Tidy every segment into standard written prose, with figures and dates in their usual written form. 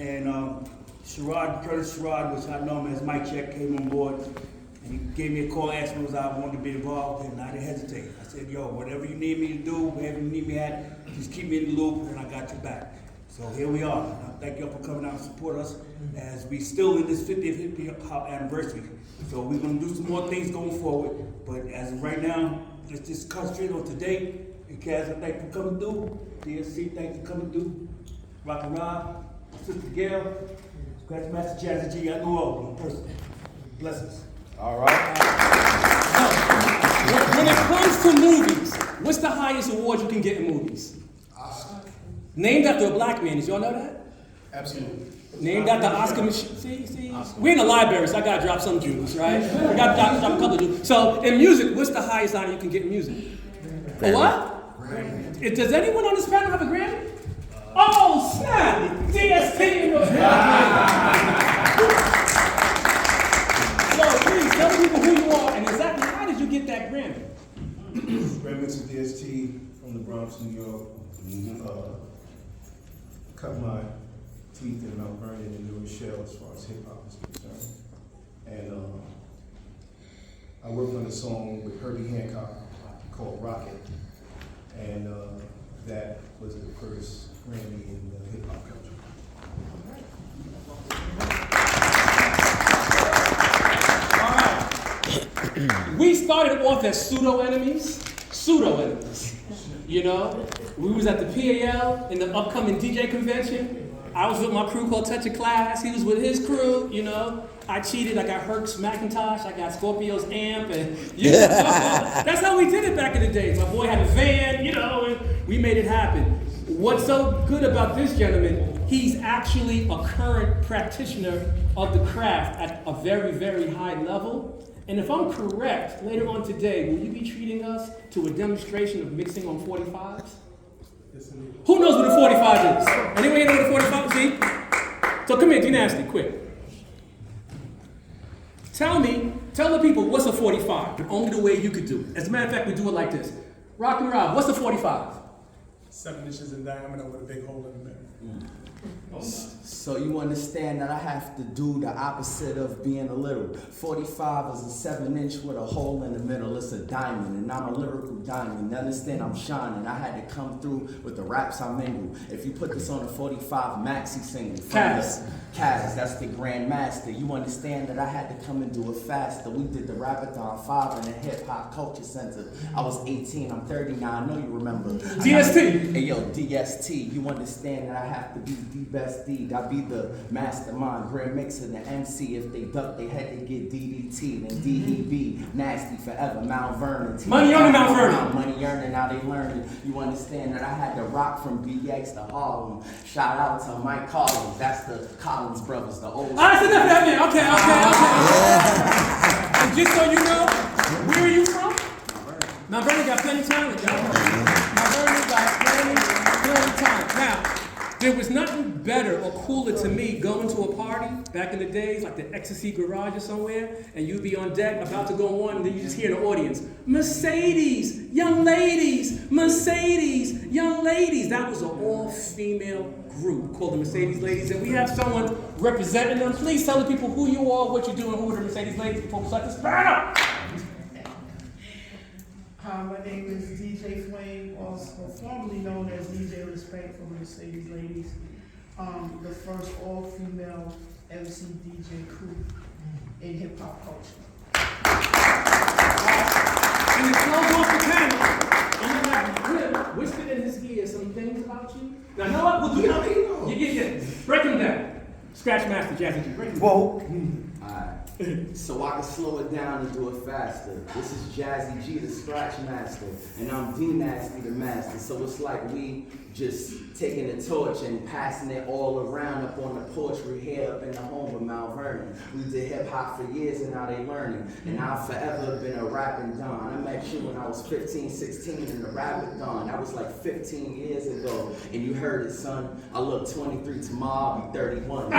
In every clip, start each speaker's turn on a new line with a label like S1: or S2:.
S1: And Curtis Sherrod, which I know him as Mike Check, came on board. And he gave me a call, asked me if I wanted to be involved, and I didn't hesitate. I said, yo, whatever you need me to do, wherever you need me at, just keep me in the loop, and I got your back. So here we are. And I thank y'all for coming out and support us as we still in this 50th hip hop anniversary. So we're gonna do some more things going forward, but as of right now, let's just concentrate on today. And Kaz, I thank you for coming through. DSC, thank you for coming through. Rock and Rob, Sister Gail, Scratchmaster Jazzy G, I know all of them personally. Blessings.
S2: All right.
S3: When it comes to movies, what's the highest award you can get in movies?
S4: Oscar.
S3: Named after a black man. Did y'all know that?
S4: Absolutely.
S3: Named after Oscar machine. See? We're in the library, so I gotta drop some jewels, right? I gotta drop a couple of jewels. So in music, what's the highest honor you can get in music? A what?
S4: Grammy.
S3: Does anyone on this panel have a Grammy? Oh, snap! DST in the So please tell the people who you are and exactly how did you get that Grammy?
S5: Remix of DST from the Bronx, New York. Cut my teeth in Mount Vernon and New Rochelle as far as hip hop is concerned. And I worked on a song with Herbie Hancock called Rocket. And that was the first Grammy in the hip hop culture.
S3: We started off as pseudo-enemies. You know? We was at the PAL in the upcoming DJ convention. I was with my crew called Touch of Class. He was with his crew, you know. I cheated, I got Herc's Macintosh, I got Scorpio's amp, and you know, that's how we did it back in the days. My boy had a van, you know, and we made it happen. What's so good about this gentleman, he's actually a current practitioner of the craft at a very, very high level. And if I'm correct, later on today, will you be treating us to a demonstration of mixing on 45s?
S4: Yes, indeed.
S3: Who knows what a 45 is? Anyone here know what a 45 is? See? So come here, D-Nasty, quick. Tell the people what's a 45, only the way you could do it. As a matter of fact, we do it like this. Rock and Rob, what's a 45?
S4: 7 inches in diameter with a big hole in the middle.
S6: So you understand that I have to do the opposite of being a little. 45 is a 7-inch with a hole in the middle. It's a diamond, and I'm a lyrical diamond. Understand I'm shining. I had to come through with the raps I mingle. If you put this on a 45 maxi single,
S3: Kaz,
S6: that's the Grand Master. You understand that I had to come and do it faster. We did the Rapathon 5 in the Hip Hop Culture Center. I was 18, I'm 39, I know you remember.
S3: DST.
S6: Hey yo, DST, you understand that I have to be the best deed. I be the mastermind, grand mixer, the MC. If they duck, they had to get DDT. Then DEB, nasty forever, Mount Vernon.
S3: Money earning, Mount Vernon.
S6: Money earning, now they learning. You understand that I had to rock from BX to Harlem. Shout out to Mike Collins, that's the Collins brothers, the old.
S3: That's enough of that, man. Okay. And just so you know, where are you from? Mount Vernon got plenty of talent, y'all. Mount Vernon got plenty of talent. Now, there was nothing better or cooler to me going to a party back in the days, like the Ecstasy Garage or somewhere, and you'd be on deck about to go on, and then you just hear the audience, Mercedes, young ladies, Mercedes, young ladies. That was an all-female group called the Mercedes Ladies, and we have someone representing them. Please tell the people who you are, what you do, and who are the Mercedes Ladies before we start this battle.
S7: Hi, my name is DJ Flame, also formerly known as DJ Respect from Mercedes Ladies. The first all-female MC DJ crew in hip-hop culture.
S3: And to close off the panel, I'm gonna have Griff whisper in his ear some things about you. Now, you know what? We'll do it. Yeah. Break them down. Scratchmaster, Jazzy G, break them down.
S6: Alright, so I can slow it down and do it faster. This is Jazzy G, the Scratch Master, and I'm D-Nasty, the Master. So it's like we just taking the torch and passing it all around up on the porch. We're here up in the home of Mount Vernon. We did hip hop for years and now they learning. And I've forever been a rapping don. I met you when I was 15, 16 in the Rapathon. That was like 15 years ago. And you heard it, son. I look 23 tomorrow, I'll be 31.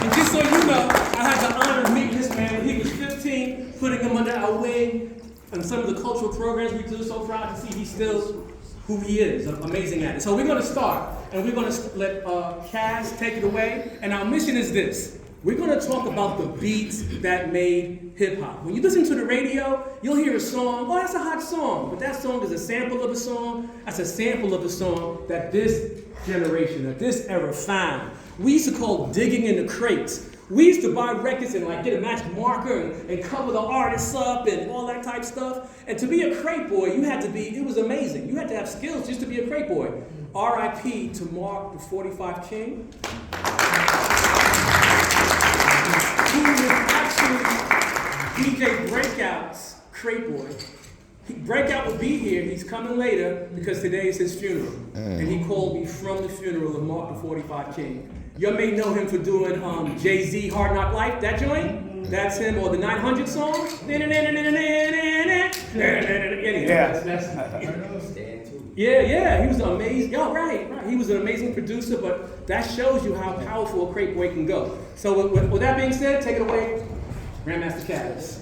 S3: And just so you know, I had the honor of meeting this man when he was 15, putting him under our wing and some of the cultural programs we do. So proud to see he's still who he is, an amazing at it. So we're going to start. and we're gonna let Kaz take it away. And our mission is this. We're gonna talk about the beats that made hip hop. When you listen to the radio, you'll hear a song, oh, that's a hot song, but that song is a sample of a song. That's a sample of a song that this generation, that this era found. We used to call digging in the crates. We used to buy records and like get a magic marker and cover the artists up and all that type stuff. And to be a crate boy, you had to be, it was amazing. You had to have skills just to be a crate boy. R.I.P. to Mark the 45 King. Who was actually DJ Breakout's crate boy. Breakout will be here, he's coming later because today is his funeral. And he called me from the funeral of Mark the 45 King. You may know him for doing Jay-Z Hard Knock Life, that joint? That's him, or the 900 song. Yeah, he was amazing. Yeah, right. He was an amazing producer, but that shows you how powerful a crate boy can go. So with that being said, take it away, Grandmaster Kaz.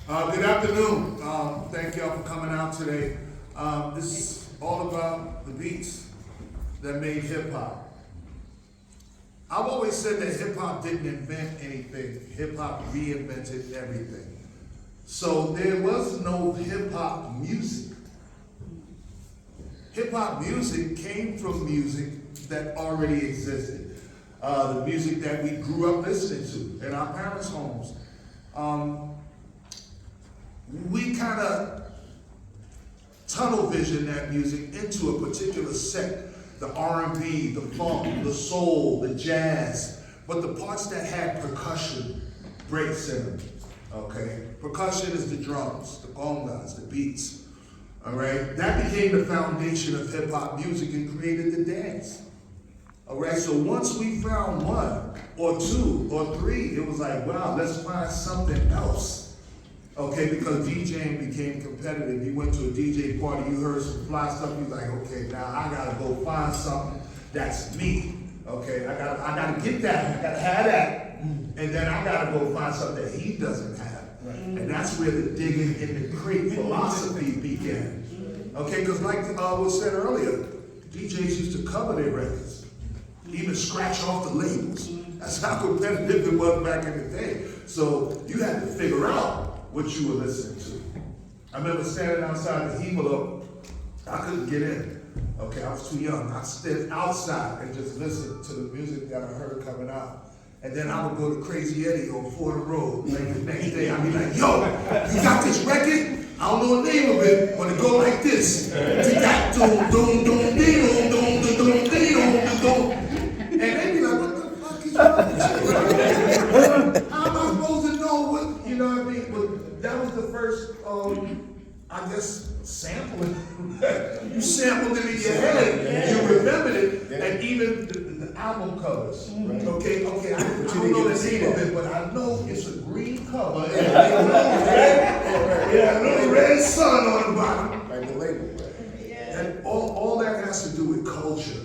S2: Good afternoon. Thank y'all for coming out today. This is all about the beats that made hip hop. I've always said that hip hop didn't invent anything. Hip hop reinvented everything. So there was no hip hop music. Hip hop music came from music that already existed. The music that we grew up listening to in our parents' homes. We kind of tunnel vision that music into a particular sect. The R&B, the funk, the soul, the jazz, but the parts that had percussion, breaks in them, okay? Percussion is the drums, the congas, the beats, all right? That became the foundation of hip hop music and created the dance, all right? So once we found one or two or three, it was like, wow, let's find something else. Okay, because DJing became competitive. You went to a DJ party, you heard some fly stuff, you like, okay, now I gotta go find something that's me. Okay, I gotta get that, I gotta have that. And then I gotta go find something that he doesn't have. And that's where the digging in the crate philosophy began. Okay, because like was said earlier, DJs used to cover their records, even scratch off the labels. That's how competitive it was back in the day. So you had to figure out what you were listening to. I remember standing outside the Hemelo, I couldn't get in. Okay, I was too young. I stood outside and just listened to the music that I heard coming out. And then I would go to Crazy Eddie on Fordham Road. Like the next day, I'd be like, yo, you got this record? I don't know the name of it, but it go like this. Tick-tack, doom, doom, doom, dee, doom, doom, doom, dee, doom, doom. And they'd be like, what the fuck is wrong with you? How am I supposed to know what, you know what I mean? But that was the first, I guess, sampling. You sampled it in your head, you remembered it, and even the album covers. Okay, I don't know the name of it, but I know it's a green cover, and a little red sun on the bottom.
S5: Like the label, right?
S2: And all that has to do with culture.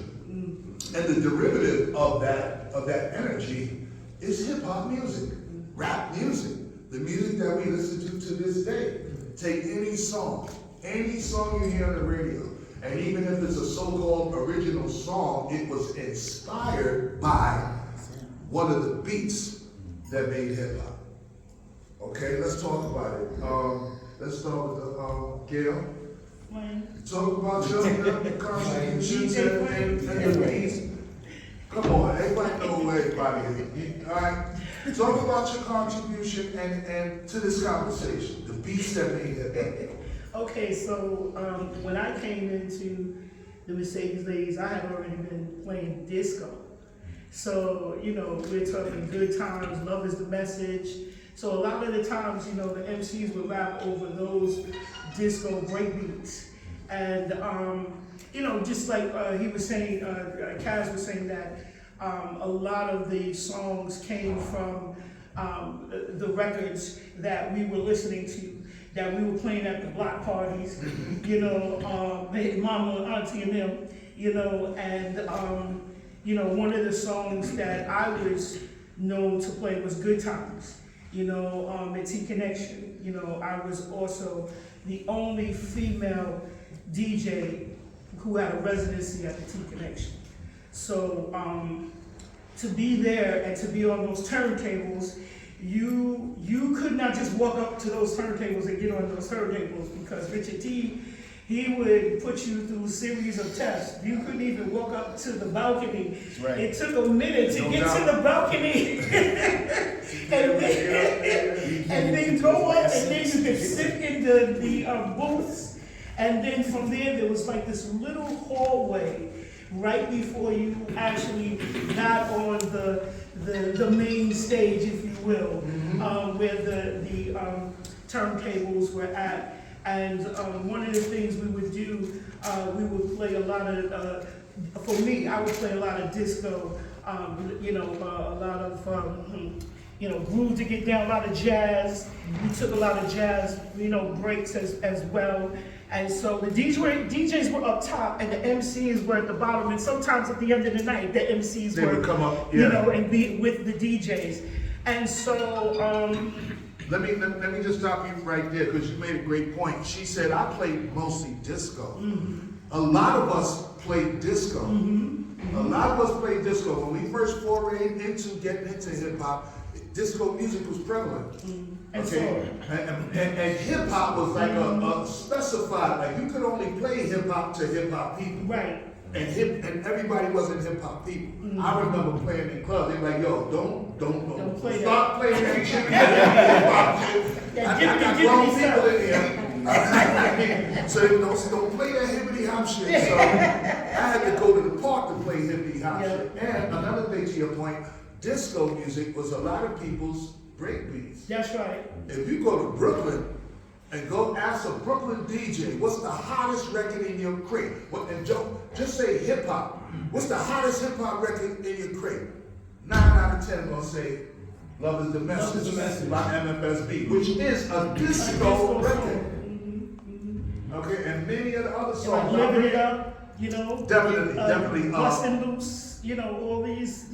S2: And the derivative of that energy is hip hop music, rap music, the music that we listen to this day. Take any song you hear on the radio, and even if it's a so-called original song, it was inspired by one of the beats that made hip hop. Okay, let's talk about it. Let's start with Gail. Talk about your contributions and the beats. Come on, everybody know who everybody is. All right, talk about your contribution and to this conversation, the beats that made hip hop.
S7: Okay, so when I came into the Mercedes Ladies, I had already been playing disco. So, you know, we're talking good times, love is the message. So a lot of the times, you know, the MCs would rap over those disco breakbeats. And, you know, just like he was saying, Kaz was saying that a lot of the songs came from the records that we were listening to, that we were playing at the block parties, you know, mama, auntie and them, you know, and, you know, one of the songs that I was known to play was Good Times, you know, at T-Connection. You know, I was also the only female DJ who had a residency at the T Connection. So to be there and to be on those turntables, you could not just walk up to those turntables and get on those turntables, because Richard T, he would put you through a series of tests. You couldn't even walk up to the balcony.
S5: Right.
S7: It took a minute to get to the balcony. and then go up, and then you could sit in the booths. And then from there was like this little hallway right before you actually got on the main stage, if you will, where the turntables were at. And one of the things we would do, we would play a lot of, for me, I would play a lot of disco, a lot of, groove to get down, a lot of jazz. We took a lot of jazz, breaks as well. And so the DJs were up top and the MCs were at the bottom. And sometimes at the end of the night, the MCs
S2: would come up, yeah.
S7: And be with the DJs. And so,
S2: Let me just stop you right there, because you made a great point. She said, I played mostly disco. A lot of us played disco. A lot of us played disco. When we first forayed into getting into hip hop, disco music was prevalent. Okay, and hip hop was like a specified, like you could only play hip hop to hip hop people.
S7: right.
S2: And everybody wasn't hip hop people. I remember playing in clubs. They were like, "Yo, don't
S7: play
S2: start playing that shit." I got grown people in here. So they don't play that hippity hop shit. So I had to go to the park to play hippity hop shit. And another thing to your point, disco music was a lot of people's breakbeats.
S7: That's right.
S2: If you go to Brooklyn and go ask a Brooklyn DJ, what's the hottest record in your crate? And just say hip hop. What's the hottest hip hop record in your crate? 9 out of 10 gonna say Love Is the Message by MFSB, which is a disco record. Okay, and many of the other songs.
S7: Living It Up,
S2: Definitely.
S7: Bustin' Loose, all these,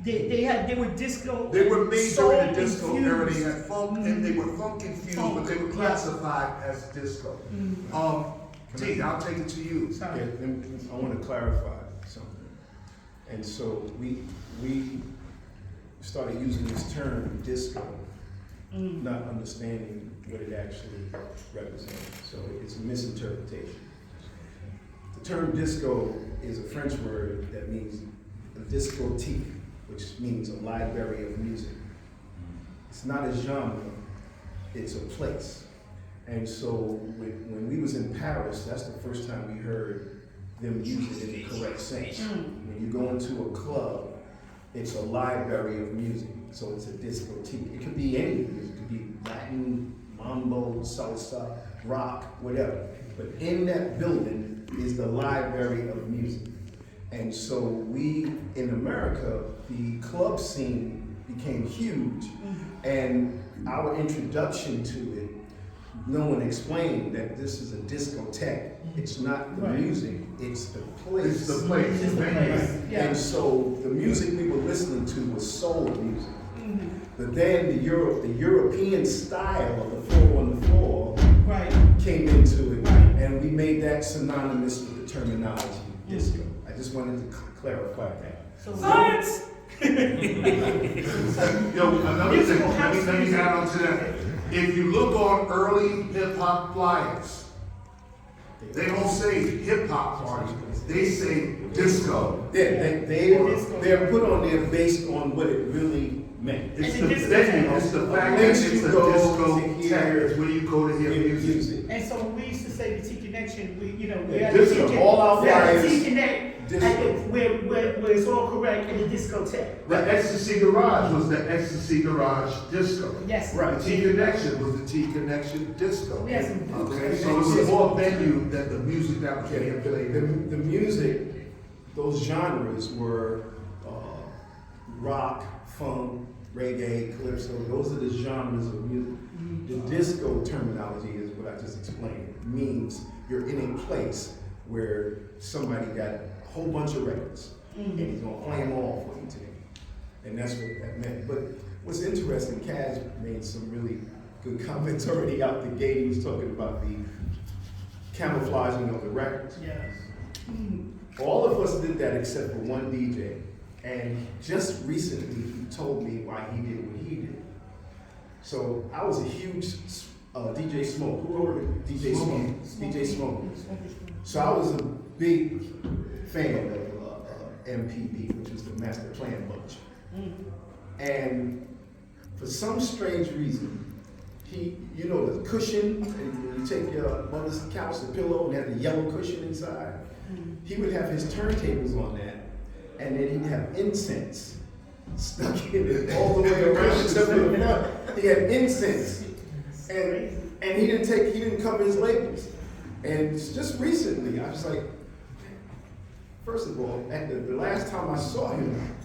S7: they were disco.
S2: They were major
S7: soul
S2: in the disco era. They
S7: infused.
S2: had funk, and they were funk infused, but they were classified as disco. T, I'll take it to you.
S7: Sorry.
S5: Yeah, I want to clarify something. And so we started using this term disco, not understanding what it actually represented. So it's a misinterpretation. The term disco is a French word that means a discothèque, which means a library of music. It's not a genre, it's a place. And so when we was in Paris, that's the first time we heard them use it in the correct sense. When you go into a club, it's a library of music. So it's a discothèque. It could be any music. It could be Latin, mambo, salsa, rock, whatever. But in that building is the library of music. And so in America, the club scene became huge, and our introduction to it, no one explained that this is a discotheque. It's not the music, it's the place.
S2: It's the place.
S7: It's the place. Yeah.
S5: And so the music we were listening to was soul music. But then the European style of the 4 on the floor came into it, and we made that synonymous with the terminology disco. I just wanted to clarify that.
S7: Science!
S2: Yo, another thing, let me add on to that. If you look on early hip hop flyers, they don't say hip hop party, they say disco.
S5: Yeah, they're put on there based on what it really meant.
S2: It's the venue, it's the fact that it's a disco tech, it's where you go to hear music.
S7: And so when we used to say the T Connection, we had
S5: disco,
S7: the
S5: all our flyers,
S7: T Connect, where it's all correct in the discotheque.
S2: The Ecstasy Garage was the Ecstasy Garage disco.
S7: Yes.
S2: Right. The T Connection was the T Connection disco.
S7: Yes.
S2: Okay, so it's more venue than the music that was being played.
S5: The music, those genres were rock, funk, reggae, calypso. Those are the genres of music. The disco terminology is what I just explained. It means you're in a place where somebody got a whole bunch of records and he's gonna play them all for you today. And that's what that meant. But what's interesting, Kaz made some really good comments already out the gate. He was talking about the camouflaging of the records.
S7: Yes.
S5: All of us did that except for one DJ. And just recently, he told me why he did what he did. So I was a huge DJ Smoke. Who wrote it? DJ Smoke. DJ Smoke. So I was a big fan of MPB, which was the Master Plan Bunch. And for some strange reason, he, you know, the cushion, and you take your mother's couch, the pillow, and have the yellow cushion inside. He would have his turntables on that, and then he'd have incense stuck in it all the way around except for the front. He had incense, and he didn't cover his labels. And just recently, I was like, first of all, the last time I saw him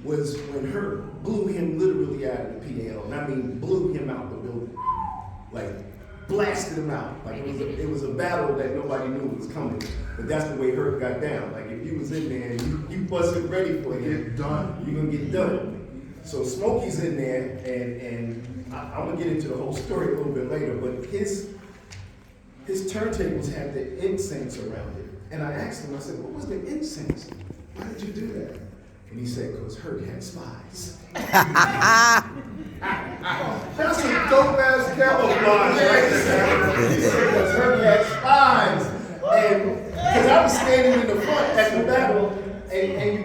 S5: was when Herb blew him literally out of the PAL, and I mean blew him out the building, like blasted him out. Like it was a battle that nobody knew was coming, but that's the way Herb got down. Like if you was in there and you wasn't ready for it,
S2: Get done.
S5: you're gonna get done. So Smokey's in there, and I'm gonna get into the whole story a little bit later, but his turntables had the incense around it. And I asked him, I said, what was the incense? Why did you do that? And he said, because Herb had spies.
S2: That's some dope ass camouflage right there.
S5: He said, because Herb had spies. And because I was standing in the front at the battle, and you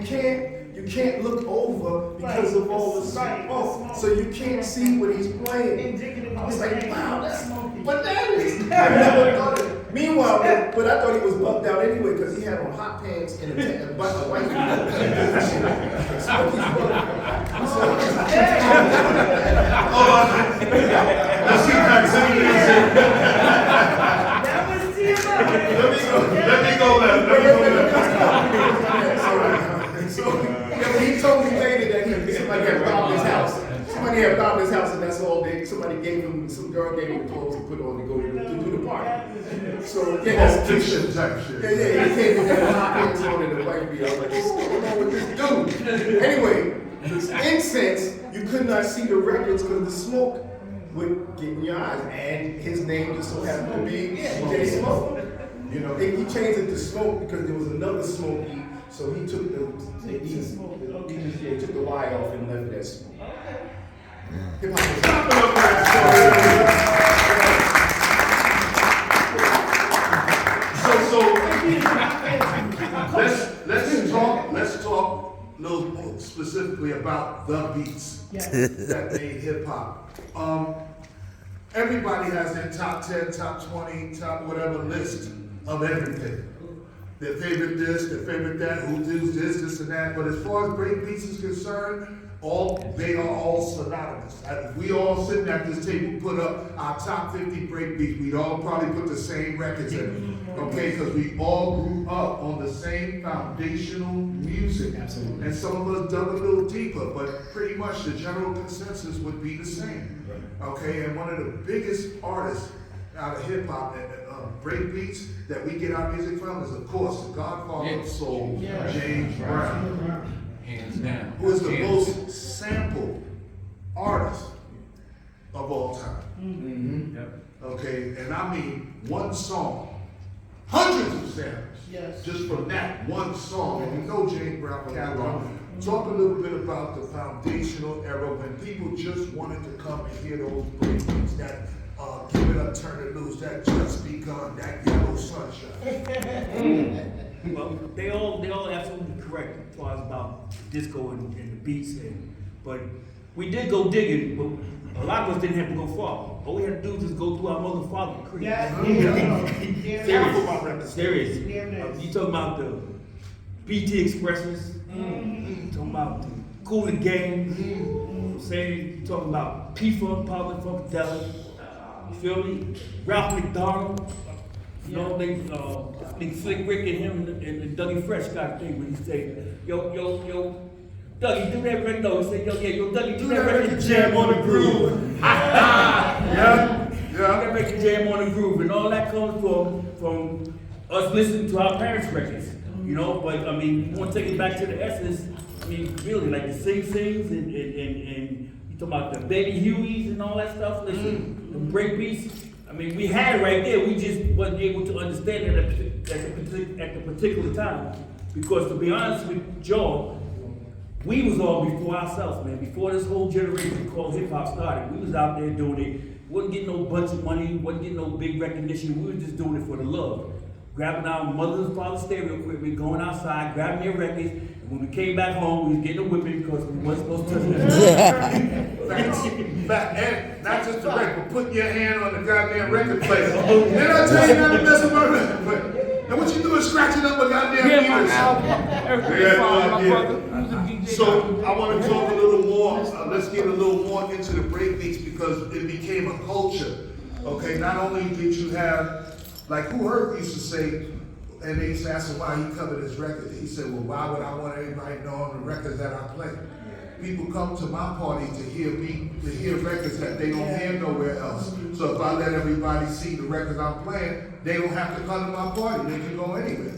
S5: can't look over because of all the smoke. So you can't see what he's playing. I was like, wow, that's what that is. I never thought it. Meanwhile, but I thought he was bugged out anyway because he had on hot pants and a white Smokey's bugged.
S2: Let's see that. Let me go left.
S5: So he told me later that somebody had robbed his house. Somebody had robbed his house, and that's all they. Somebody gave him, some girl gave him clothes to put on to go to do the party. So yeah, that's
S2: Fiction type shit.
S5: Yeah, he came in there with hot pants on and a white beard. I was like, what's going on with this dude? Anyway, this incense, you could not see the records because the smoke would get in your eyes, and his name just so happened to be DJ Smoke. You know, he changed it to Smoke because there was another Smokey, so he took the he took the Y off and left it as Smoke. Hip hop is popping up
S2: let's talk a little specifically about the beats that made hip hop. Everybody has their top 10, top 20, top whatever list of everything. Their favorite this, their favorite that, who does this and that. But as far as break beats is concerned, they are all synonymous. If we all sitting at this table put up our top 50 break beats, we'd all probably put the same records in. Okay, because we all grew up on the same foundational music.
S5: Absolutely.
S2: And some of us dug a little deeper, but pretty much the general consensus would be the same. Okay, and one of the biggest artists out of hip hop and break beats that we get our music from is, of course, the Godfather of Soul, James Brown.
S3: Hands down.
S2: Who is the most sampled artist of all time. Okay, and I mean one song, hundreds of samples, just from that one song. And you know James Brown catalog. Talk a little bit about the foundational era when people just wanted to come and hear those breakbeats, that Give It Up, Turn It Loose, that Just Begun, that Yellow Sunshine.
S1: Well, they all absolutely correct as far as about disco and the beats, but we did go digging, but a lot of us didn't have to go far. All we had to do was just go through our mother and father creed. Serious. You talking about the BT Expresses, you talking about the Cool and Gang, you talking about P-Funk, Power Funkadelic, you feel me? Ralph McDonald. You know, they Slick Rick and him and Dougie Fresh got a thing when he say, yo, Dougie, do that record. No, he said, yo, Dougie, do that record jam on the groove. That record jam on the groove, and all that comes from us listening to our parents' records. You know, but I mean, you want to take it back to the essence. I mean, really, like the sings and you talking about the Baby Hueys and all that stuff. Listen, the break beats. I mean, we had it right there, we just wasn't able to understand it at the particular time. Because to be honest with Joe, we was all before ourselves, man. Before this whole generation called hip hop started, we was out there doing it. Wasn't getting no bunch of money, wasn't getting no big recognition. We were just doing it for the love. Grabbing our mother's and father's stereo equipment, going outside, grabbing their records. And when we came back home, we was getting a whipping because we wasn't supposed to touch them.
S2: And not just the record, but putting your hand on the goddamn record player. Then I tell you not to mess with my record player. And what you doing scratching up a goddamn
S3: Yeah, my album. Everything fine, my brother. Who's a DJ?
S2: So I want to talk a little more, let's get a little more into the breakbeats because it became a culture. Okay, not only did you have, like who Herc used to say, and they used to ask him why he covered his record. He said, well, why would I want everybody to know on the records that I play? People come to my party to hear me, to hear records that they don't hear nowhere else. So if I let everybody see the records I'm playing, they don't have to come to my party. They can go anywhere.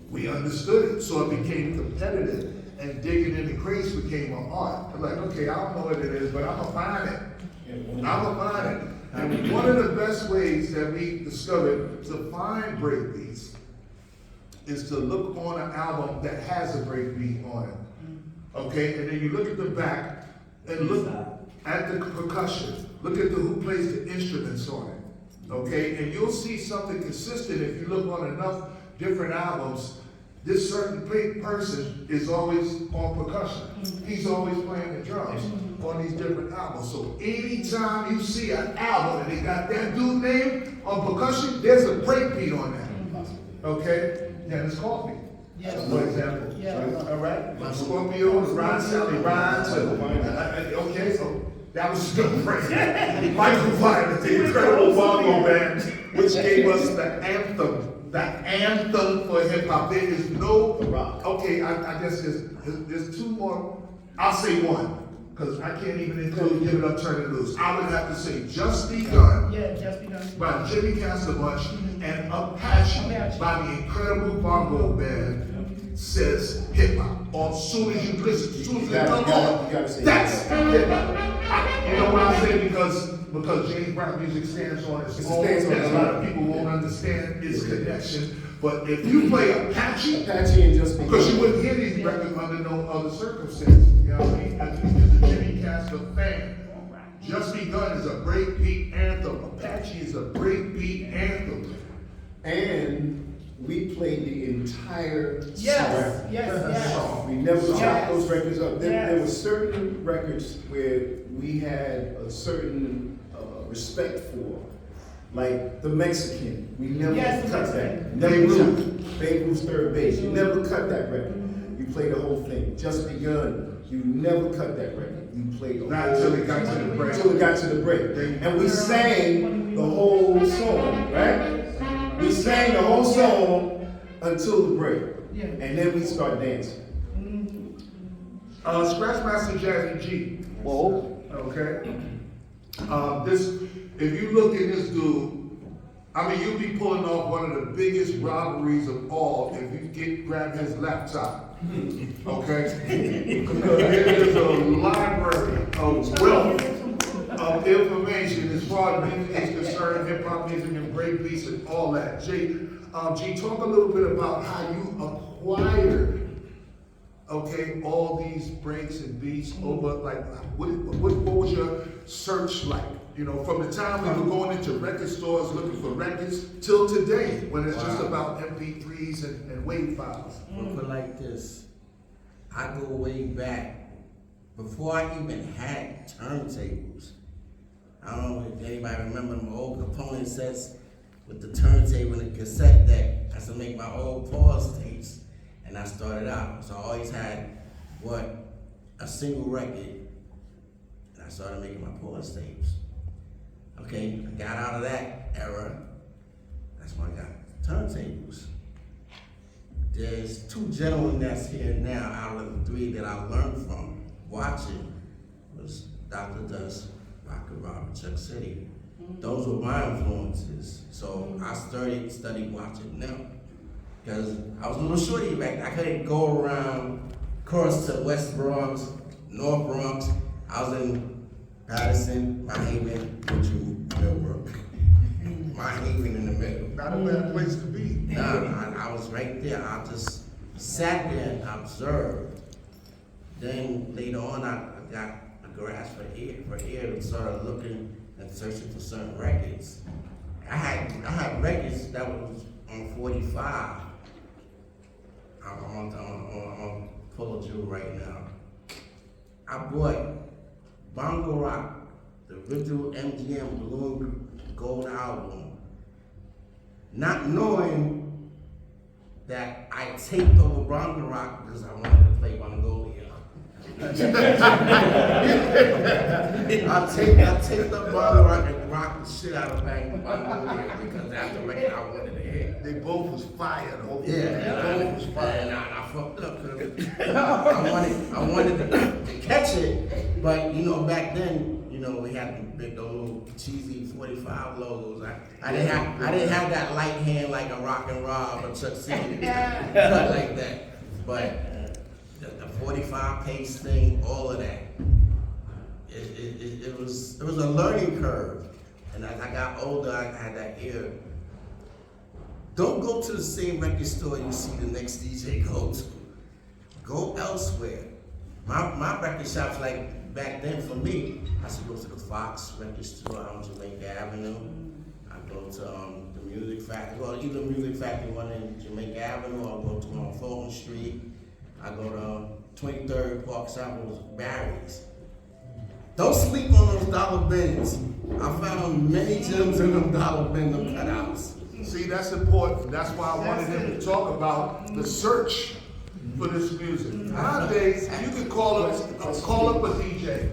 S2: We understood it, so it became competitive. And digging in the crates became an art. I'm like, okay, I don't know what it is, but I'm gonna find it. I'm gonna find it. And one of the best ways that we discovered to find breakbeats is to look on an album that has a breakbeat on it. Okay, and then you look at the back and look at the percussion. Look at who plays the instruments on it. Okay, and you'll see something consistent if you look on enough different albums. This certain person is always on percussion. He's always playing the drums on these different albums. So anytime you see an album and they got that dude name on percussion, there's a breakbeat on that. Okay, Dennis Coffee.
S7: Yes.
S2: For example.
S7: Yeah.
S2: All right. My Scorpio, Ron Sally, Ron. Okay, so that was good break. Michael Vine, the incredible bongo band, which gave us the anthem. The anthem for hip hop. There is no okay. I guess there's two more. I'll say one because I can't even include Give It Up, Turn It Loose. I would have to say Just Begun.
S7: Yeah, Just Begun.
S2: By Jimmy Castabush and Apache by the incredible bongo band says hip hop. Or as soon as you listen, as soon as you come on, that's hip hop. You know what I say because James Brown music stands on its own, and a lot of people won't understand its connection. But if you play Apache
S5: and Just Begun,
S2: because you wouldn't hear these records under no other circumstances. You know what I mean? As a Jimmy Castor fan, Just Begun is a breakbeat anthem. Apache is a breakbeat anthem.
S5: and we played the entire
S7: Yes,
S5: song.
S7: yes.
S5: We never chopped
S7: Yes.
S5: those records up. There
S7: Yes.
S5: were certain records where we had a certain respect for, like the Mexican. We never
S7: Yes, the
S5: cut
S7: Mexican.
S5: that. Never chopped. Babe Ruth's Third Base. You never cut that record. You played the whole thing. Just Begun. You never cut that record. You played the
S2: Not
S5: whole
S2: until it got to the break.
S5: until it got to the break. And we sang the whole song, right? We sang the whole song until the break.
S7: Yeah.
S5: And then we start dancing.
S2: Scratchmaster Jazzy G.
S5: Whoa.
S2: Okay. If you look at this dude, I mean, you'll be pulling off one of the biggest robberies of all if you grab his laptop. Okay? There is a library of wealth of information as far as music is concerned, hip hop music and breakbeats and all that. G, talk a little bit about how you acquired, okay, all these breaks and beats over, like, what was your search like? You know, from the time we were going into record stores looking for records till today, when it's just about MP3s and WAV files.
S8: Well, put like this, I go way back before I even had turntables. I don't know if anybody remember them old component sets with the turntable and the cassette deck. I used to make my old pause tapes, and I started out. So I always had a single record, and I started making my pause tapes. Okay, I got out of that era. That's when I got turntables. There's two gentlemen that's here now out of the three that I learned from watching was Dr. Dust, Rocker Robert, Chuck City. Those were my influences. So I studied watching them. Because I was a little shorty back then. I couldn't go around, cross to West Bronx, North Bronx. I was in Patterson, Mount Haven, Richmond, Millbrook. my haven in the middle.
S2: Not a bad place to be.
S8: Nah, I was right there. I just sat there and observed. Then later on, I got a grasp for ear and started looking and searching for certain records. I had records that was on 45. I'm on pull a jewel right now. I bought Bongo Rock, the original MGM Balloon Gold album, not knowing that I taped over Bongo Rock because I wanted to play Mongolia. I taped up Bongo Rock and rocked the shit out of Mongolia because that's the record I wanted to hear.
S2: They both was fired.
S8: Yeah,
S2: They both was fired.
S8: and I fucked up because I wanted to catch it, but you know back then, you know we had the big old cheesy 45 logos. I didn't have that light hand like a Rock and Rob or Chuck C. Not like that, but the 45 pace thing, all of that. It was a learning curve, and as I got older, I had that ear. Don't go to the same record store you see the next DJ go to. Go elsewhere. My record shops, like back then for me, I used to go to the Fox record store on Jamaica Avenue. I go to the Music Factory, well, either Music Factory one in Jamaica Avenue, or I go to on Fulton Street. I go to 23rd Park Avenue, Barry's. Don't sleep on those dollar bins. I found many gems in them dollar bin, them cutouts.
S2: See, that's important. That's why I wanted him to talk about the search for this music. Nowadays, you can call up a DJ.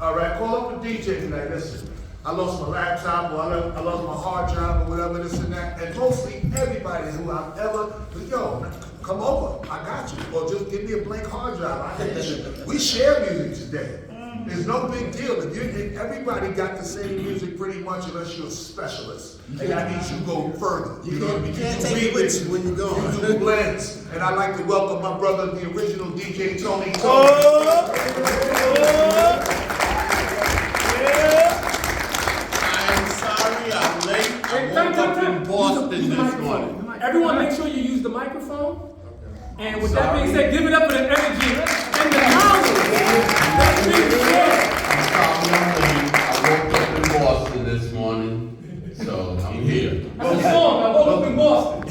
S2: All right, call up a DJ tonight. Listen, I lost my laptop, or I lost my hard drive, or whatever, this and that. And mostly everybody who I've ever, yo, come over, I got you. Or just give me a blank hard drive, I hate you. We share music today. It's no big deal. Everybody got the same music pretty much, unless you're a specialist. And that means you go further.
S8: You can't take it with you when you go.
S2: You do blends. And I'd like to welcome my brother, the original DJ Tony.
S9: I'm sorry, I'm late. I woke up in Boston this morning.
S3: Everyone make sure you use the microphone. And with that being said, give it up for the energy and the knowledge that's being shared.
S9: I woke up in Boston this morning, so I'm here.
S3: That's a song, I woke up in Boston.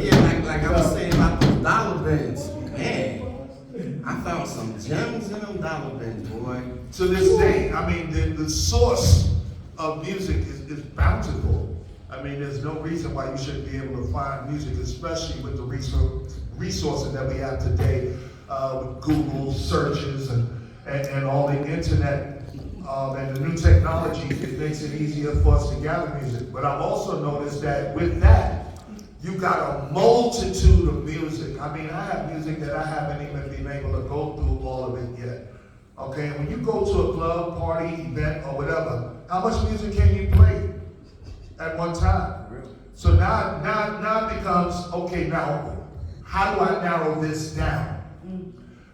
S8: Yeah, like I was saying about those dollar bins. Man, I found some gems in them dollar bins, boy.
S2: To this day, I mean, the source of music is bountiful. I mean, there's no reason why you shouldn't be able to find music, especially with the resources that we have today, with Google searches and all the internet and the new technology. It makes it easier for us to gather music. But I've also noticed that with that, you got a multitude of music. I mean, I have music that I haven't even been able to go through all of it yet. Okay, when you go to a club, party, event, or whatever, how much music can you play at one time? So now it becomes, okay, now how do I narrow this down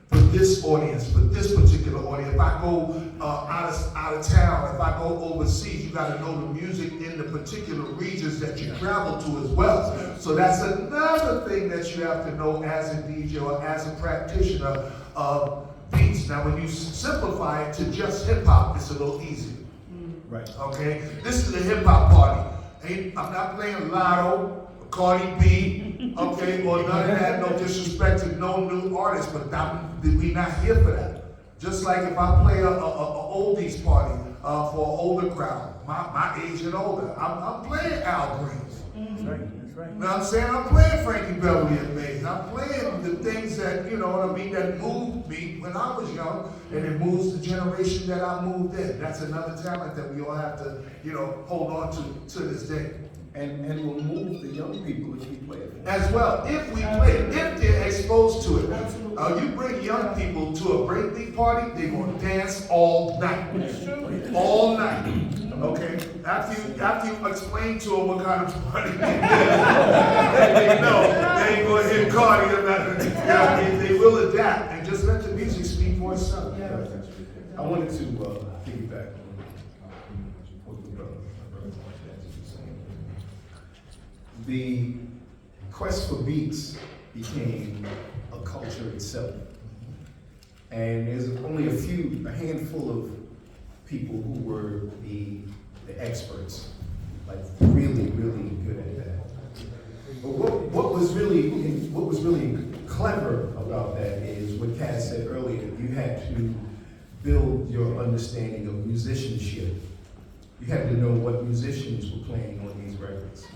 S2: for this audience, for this particular audience? If I go out of town, if I go overseas, you got to know the music in the particular regions that you travel to as well. So that's another thing that you have to know as a DJ or as a practitioner of beats. Now when you simplify it to just hip hop, it's a little easier.
S5: Right.
S2: Okay, this is a hip hop party. I'm not playing Lotto, Cardi B, okay, or none of that. No disrespect to no new artists, but we not here for that. Just like if I play a oldies party for an older crowd, my age and older, I'm playing Al Green.
S1: That's right, that's right.
S2: You know what I'm saying? I'm playing Frankie Beverly and Mays. I'm playing the things that, you know what I mean, that moved me when I was young, and it moves the generation that I moved in. That's another talent that we all have to, you know, hold on to this day.
S5: And will move the young people if we play it.
S2: As well, if we play it, if they're exposed to it. You bring young people to a breakbeat party, they're going to dance all night. All night. Okay? After you explain to them what kind of party they know they ain't going to hit Cardi or nothing. Yeah, they will adapt and just let the music speak for itself.
S5: I wanted to piggyback on with my brother Mark Jackson was saying. The quest for beats became a culture itself. And there's only a handful of people who were the experts, like really, really good at that. But what was really clever about that is what Cass said earlier. You had to build your understanding of musicianship. You had to know what musicians were playing on these records.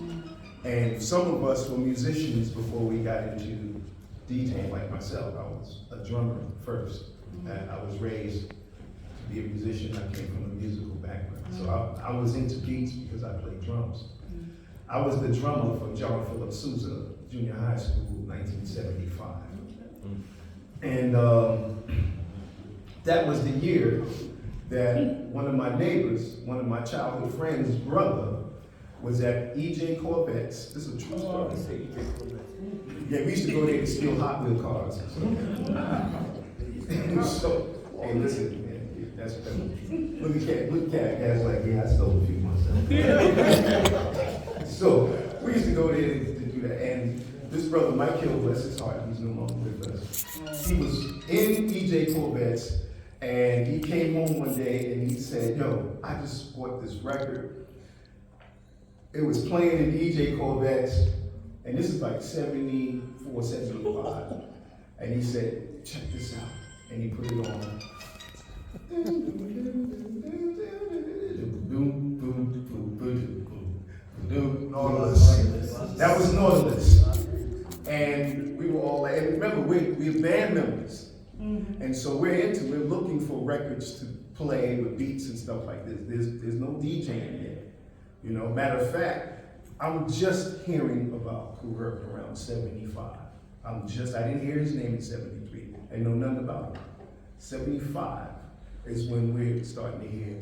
S5: And some of us were musicians before we got into DJing, like myself. I was a drummer first. I was raised to be a musician. I came from a musical background. So I was into beats because I played drums. I was the drummer for John Philip Sousa, junior high school, 1975. And that was the year that one of my neighbors, one of my childhood friends' brother, was at E.J. Corvette's. This is a true story. Yeah, we used to go there to steal Hot Wheel cars. So, hey, listen, man, that's look at Cat. Cat's like, yeah, I stole a few myself. So we used to go there to do that, and this brother Mike Hill, bless his heart, he's no longer with us. He was in E.J. Corvette's, and he came home one day and he said, "Yo, I just bought this record. It was playing in E.J. Corvette's, and this is like 74, 75. And he said, check this out. And he put it on. Nautilus. That was Nautilus. And we were all like, and remember, we're band members. And so we're looking for records to play with beats and stuff like this. There's no DJing yet. You know, matter of fact, I'm just hearing about Kool Herc around 75. I didn't hear his name in 73. I know nothing about him. 75 is when we're starting to hear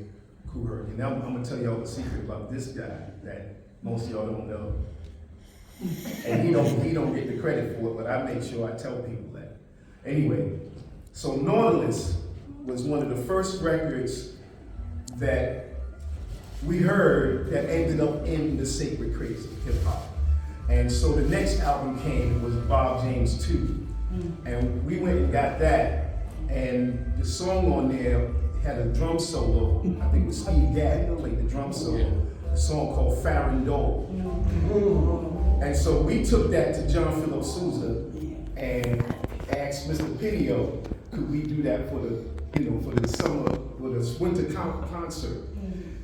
S5: Kool Herc. And now I'm gonna tell y'all a secret about this guy that most of y'all don't know. And he don't get the credit for it, but I make sure I tell people that. Anyway, so Nautilus was one of the first records that we heard that ended up in the sacred craze of hip hop. And so the next album came, was Bob James 2. And we went and got that. And the song on there had a drum solo. I think it was Steve Gadd played the drum solo. A song called Farandole. And so we took that to John Philip Sousa and asked Mr. Pidio, could we do that for the summer, for the winter concert?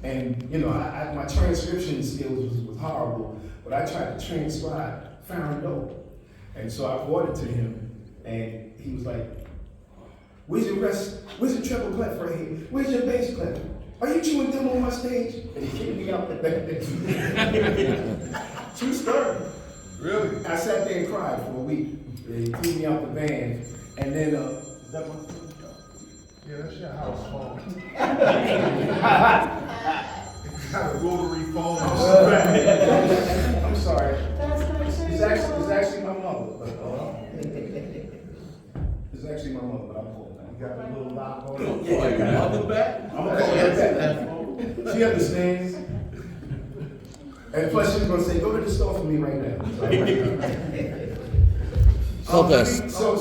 S5: And my transcription skills was horrible, but I tried to transcribe Farandole. And so I brought it to him, and he was like, where's your treble clef right here? Where's your bass clef? Are you chewing gum on my stage? And he kicked me out the back. True story. Really? I sat there and cried for a week. He threw me out the band, and then, is that my
S2: Yeah, that's your house phone. Got a rotary phone.
S5: I'm sorry. It's actually my mother, but it's actually my mother, but I'm cool now.
S2: You got a little lock on it.
S8: Yeah, you got mother back?
S5: I'm gonna call her back. She understands. And plus she's gonna say, go to the store for me right now.
S10: Focus.
S5: So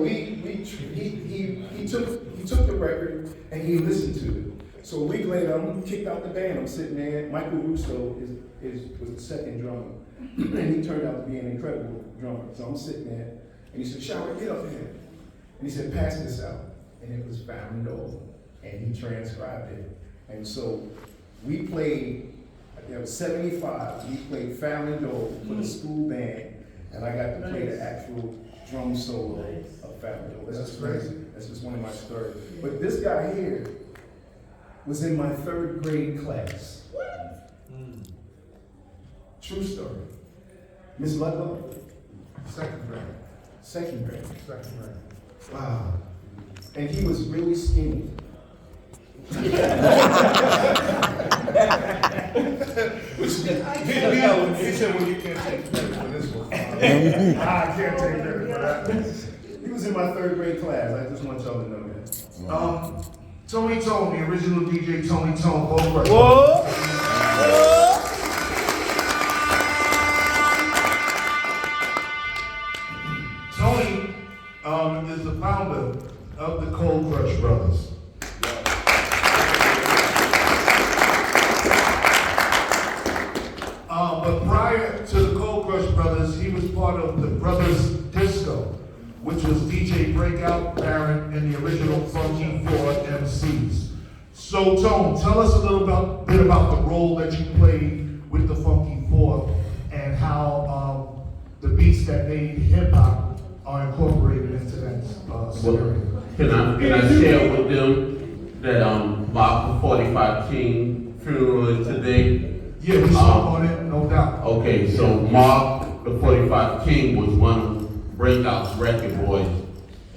S5: he took the record and he listened to it. So a week later, I'm kicked out the band. I'm sitting there. Michael Russo was the second drummer, and he turned out to be an incredible drummer. So I'm sitting there, and he said, "Shower, get up here." And he said, "Pass this out," and it was Farandole, and he transcribed it. And so we played. It was 75. We played Farandole for the school band, and I got to play the actual drum solo of Farandole. That's crazy. That's just one of my stories. But this guy here was in my 3rd grade class. True story. Miss Ludlow?
S2: Second grade.
S5: Second grade.
S2: Second grade.
S5: Wow. And he was really skinny.
S2: He said, well, you can't take credit for this one. I can't take credit for that.
S5: He was in my 3rd grade class. I just want y'all to know that.
S2: Tony Tone, the original DJ Tony Tone, Cold Crush.
S1: Whoa!
S2: Tony is the founder of the Cold Crush Brothers. But prior to the Cold Crush Brothers, he was part of the Brothers Disco, which was DJ Breakout, Baron, and the original Funky Four MCs. So, Tone, tell us a little bit about the role that you played with the Funky Four and how the beats that made hip hop are incorporated into that scenario.
S9: Can I share with them that Mark 45 King funeral is today?
S2: Yeah, we spoke on it, no doubt.
S9: Okay, so Mark the 45 King was one of Breakout's record boys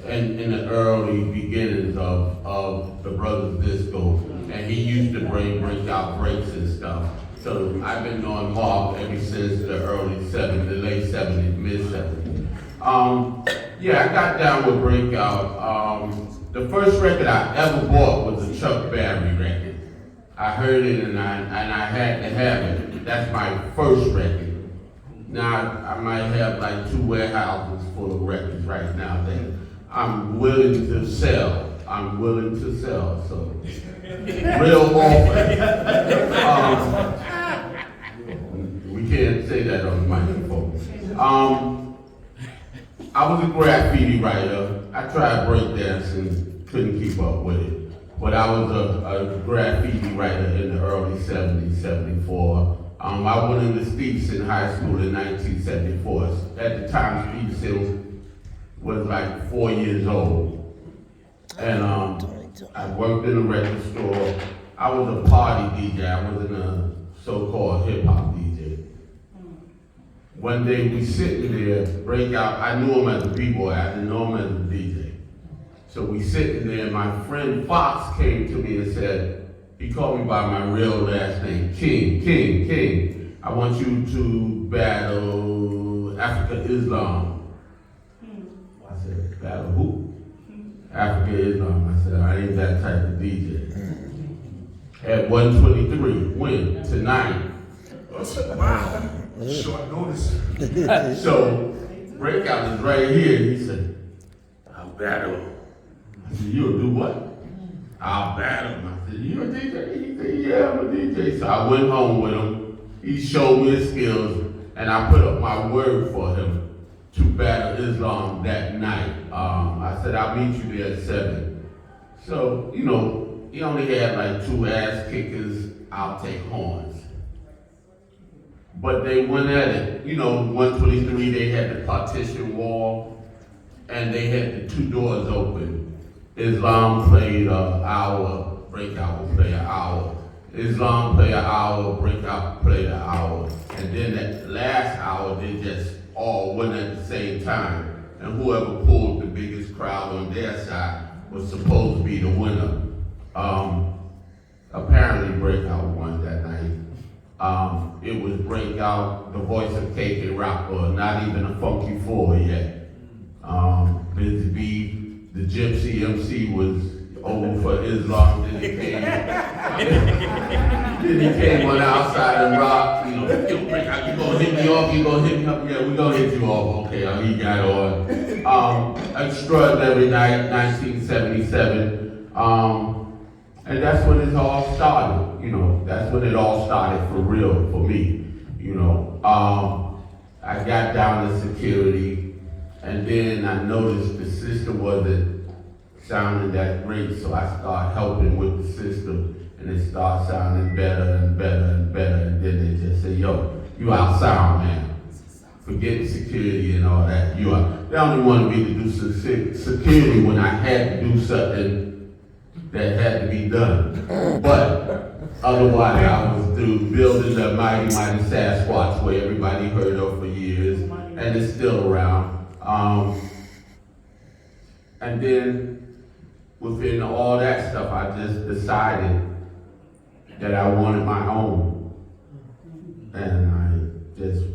S9: in the early beginnings of the Brothers Disco, and he used to bring Breakout breaks and stuff. So I've been knowing Mark ever since the early 70s, the late 70s, mid 70s. Yeah, I got down with Breakout. The first record I ever bought was a Chuck Berry record. I heard it and I had to have it. That's my first record. Now I might have like 2 warehouses full of records right now that I'm willing to sell. So real often. We can't say that on the microphone. I was a graffiti writer. I tried breakdancing, couldn't keep up with it. But I was a graffiti writer in the early 70s, 74. I went into Stevenson High School in 1974. At the time, Stevenson was like 4 years old. And I worked in a record store. I was a party DJ. I wasn't a so-called hip-hop DJ. One day we sitting there, Breakout, I knew him as a b-boy, I didn't know him as a DJ. So we sitting there, and my friend Fox came to me and said, he called me by my real last name, King. I want you to battle Africa Islam. I said, battle who? Africa Islam. I said, I ain't that type of DJ. At 1:23, when? Tonight.
S2: Wow. Short notice.
S9: So, Breakout is right here. He said, I'll battle him. I said, you'll do what? I'll battle him. I said, you a DJ? He said, yeah, I'm a DJ. So I went home with him. He showed me his skills, and I put up my word for him to battle Islam that night. I said, I'll meet you there at 7. So, you know, he only had like 2 ass kickers. I'll take horns. But they went at it. You know, 123, they had the partition wall, and they had the 2 doors open. Islam played an hour, Breakout would play an hour. Islam played an hour, Breakout played an hour. And then that last hour, they just all went at the same time. And whoever pulled the biggest crowd on their side was supposed to be the winner. Apparently Breakout won that night. It was Breakout, the voice of KK Rapper, not even a Funky Four yet. Busy B, the Gypsy MC was over for Islam, then he came on the outside and rocked, you know, yo, Breakout, you gonna hit me off, you gonna hit me up, yeah, we gonna hit you off, okay, he got on. Extraordinary Night, 1977, and that's when it all started, you know, that's when it all started for real, for me, you know. I got down to security, and then I noticed the system wasn't sounding that great, so I started helping with the system, and it started sounding better and better and better, and then they just say, yo, you out sound, man. Forget security and all that. You are. They only wanted me to do security when I had to do something that had to be done. But otherwise, I was through building the mighty Sasquatch where everybody heard of for years, and it's still around. And then within all that stuff, I just decided that I wanted my own. And I just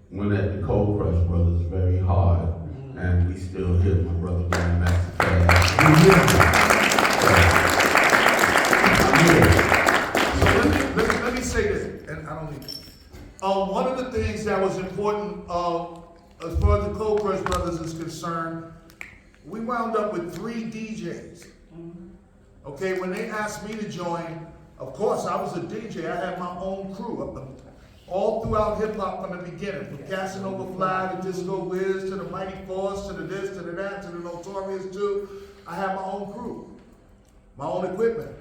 S9: went at the Cold Crush Brothers very hard. And we still here, my brother Grandmaster Cash.
S2: was important, as far as the Cold Crush Brothers is concerned, we wound up with 3 DJs. Okay, when they asked me to join, of course, I was a DJ. I had my own crew. All throughout hip hop from the beginning, from Casanova Fly to Disco Wiz to the Mighty Force to the this to the that to the Notorious 2, I had my own crew, my own equipment.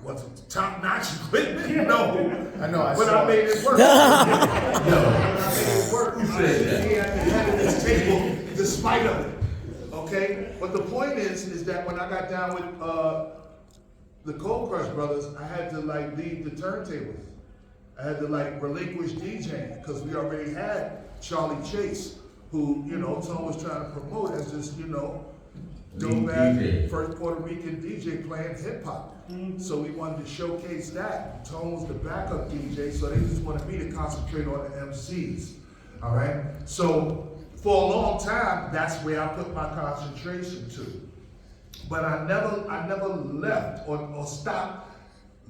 S2: Was it top-notch equipment? No.
S5: I know,
S2: But I made it work. I made it work. I had it at this table despite of it. Okay? But the point is that when I got down with the Cold Crush Brothers, I had to like leave the turntables. I had to like relinquish DJing because we already had Charlie Chase, who, you know, Tone was trying to promote as this, you know, dope ass first Puerto Rican DJ playing hip hop. So we wanted to showcase that. Tone was the backup DJ, so they just wanted me to concentrate on the MCs. All right? So for a long time, that's where I put my concentration to. But I never left or stopped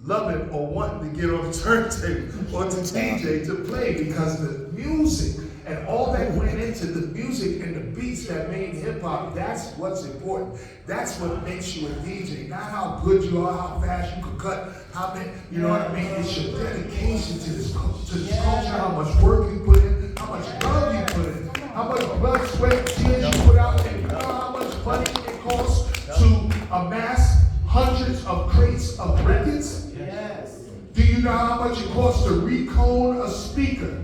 S2: loving or wanting to get on the turntable or to DJ to play, because the music and all that went into the music and the beats that made hip hop, that's what's important. That's what makes you a DJ. Not how good you are, how fast you can cut, how many, you know what I mean? It's your dedication to this culture, how much work you put in, how much love you put in, how much blood, sweat, tears you put out, and you know how much money it costs to amass hundreds of crates of records?
S6: Yes.
S2: Do you know how much it costs to recone a speaker?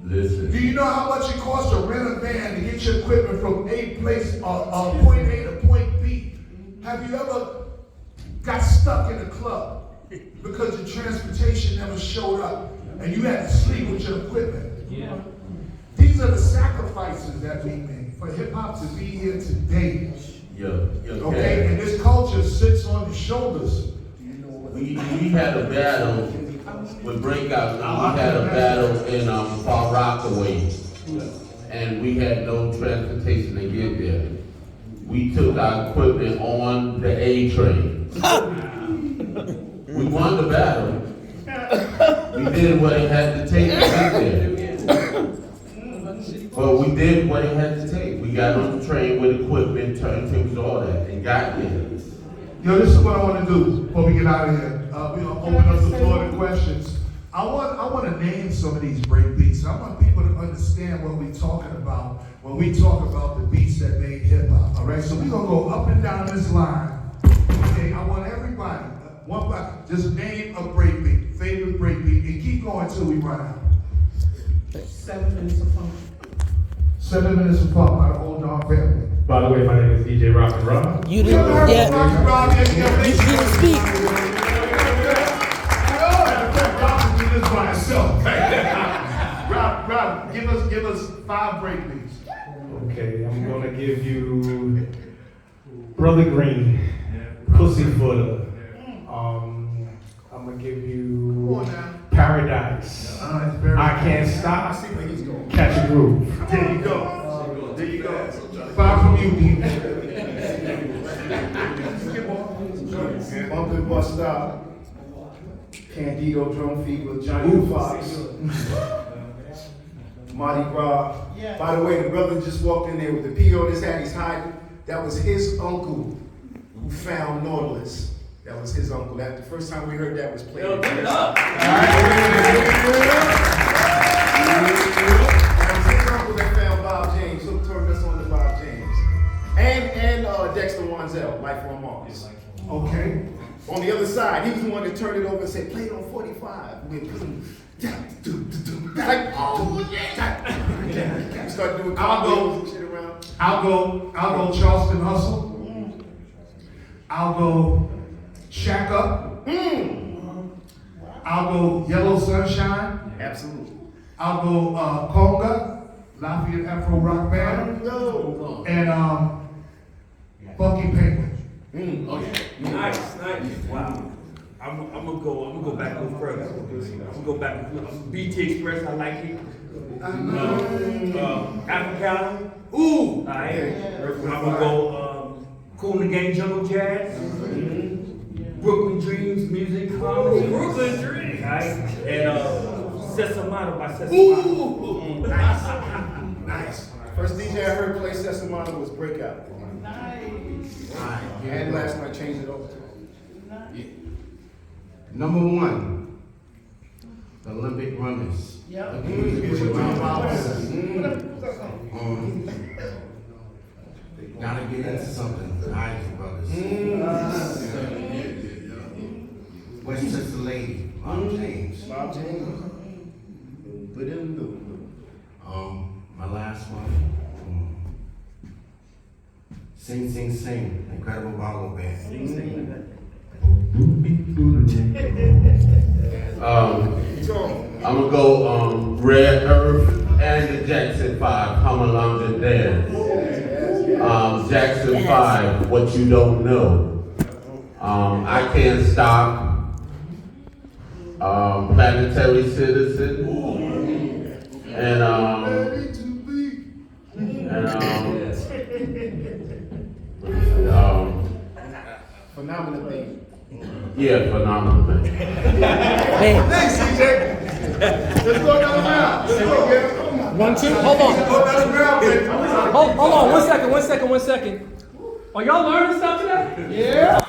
S9: Listen.
S2: Do you know how much it costs to rent a van to get your equipment from point A to point B? Have you ever got stuck in a club because the transportation never showed up and you had to sleep with your equipment?
S3: Yeah.
S2: These are the sacrifices that we make for hip hop to be here today.
S9: Yeah.
S2: Okay, and this culture sits on the shoulders.
S9: We had a battle with Breakout. We had a battle in Far Rockaway, and we had no transportation to get there. We took our equipment on the A train. We won the battle. We did what it had to take to get there. But we did what it had to take. We got on the train with equipment, turntables, all that, and got there.
S2: Yo, this is what I want to do before we get out of here. We're going to open up the floor to questions. I want to name some of these break beats. I want people to understand what we're talking about when we talk about the beats that made hip hop. All right, so we're going to go up and down this line. Okay, I want everybody, one by, just name a break beat, favorite break beat, and keep going until we run out.
S7: 7 minutes of fun.
S2: 7 minutes of fun by the Old Dog family.
S10: By the way, my name is DJ Rock and Rob.
S11: You didn't, yeah. You didn't speak.
S2: Rob, give us 5 break beats.
S10: Okay, I'm gonna give you Brother Green, Pussyfooter. I'm gonna give you Paradise. I Can't Stop. Catch a Groove.
S2: There you go. There you go. 5 from you, people.
S5: Bump and Bust Out, Candido Drum Feet with Johnny Fox, Mardi Gras.
S7: Yeah.
S5: By the way, the brother just walked in there with the P on his hat, he's hiding. That was his uncle who found Nautilus. That was his uncle. That the first time we heard that was played.
S3: Yo, give it up.
S5: That was his uncle that found Bob James, who turned us on to Bob James. And Dexter Wanzel, Life on Mars.
S2: Okay.
S5: On the other side, he was the one that turned it over and said, play it on 45. We started doing combos and shit around.
S2: I'll go Charleston Hustle. I'll go Shack Up. I'll go Yellow Sunshine.
S5: Absolutely.
S2: I'll go Conga, Lafayette Afro Rock Band.
S5: No.
S2: And Funky Penguin.
S1: Nice. Wow. I'm gonna go back a little further. I'm gonna go back. BT Express, I like it. Africana. Ooh. Alright. I'm gonna go Cool in the Gang Jungle Jazz. Brooklyn Dreams Music Harmony.
S3: Brooklyn Dreams.
S1: Alright. And Sesamano by Sesamano.
S5: Ooh, nice. Nice. First DJ I heard play Sesamano was Breakout.
S7: Nice.
S5: And last night changed it over.
S9: Yeah. Number one, the Olympic runners.
S7: Yep.
S9: Gotta get into something. Nice, brothers. Westchester Lady, Bob James.
S5: Bob James.
S9: My last one. Sing, Sing, Sing, Incredible Bongo Band. I'm gonna go Red Earth and the Jackson 5, Come Along and Dance. Jackson 5, What You Don't Know. I Can't Stop. Planetary Citizen.
S5: Phenomenal thing.
S9: Yeah, phenomenal thing.
S2: Thanks, CJ. Let's go another round. Let's go, man. Come on.
S3: 1, 2, hold on.
S2: Go another round, baby.
S3: Hold on, 1 second. Are y'all learning stuff today?
S7: Yeah.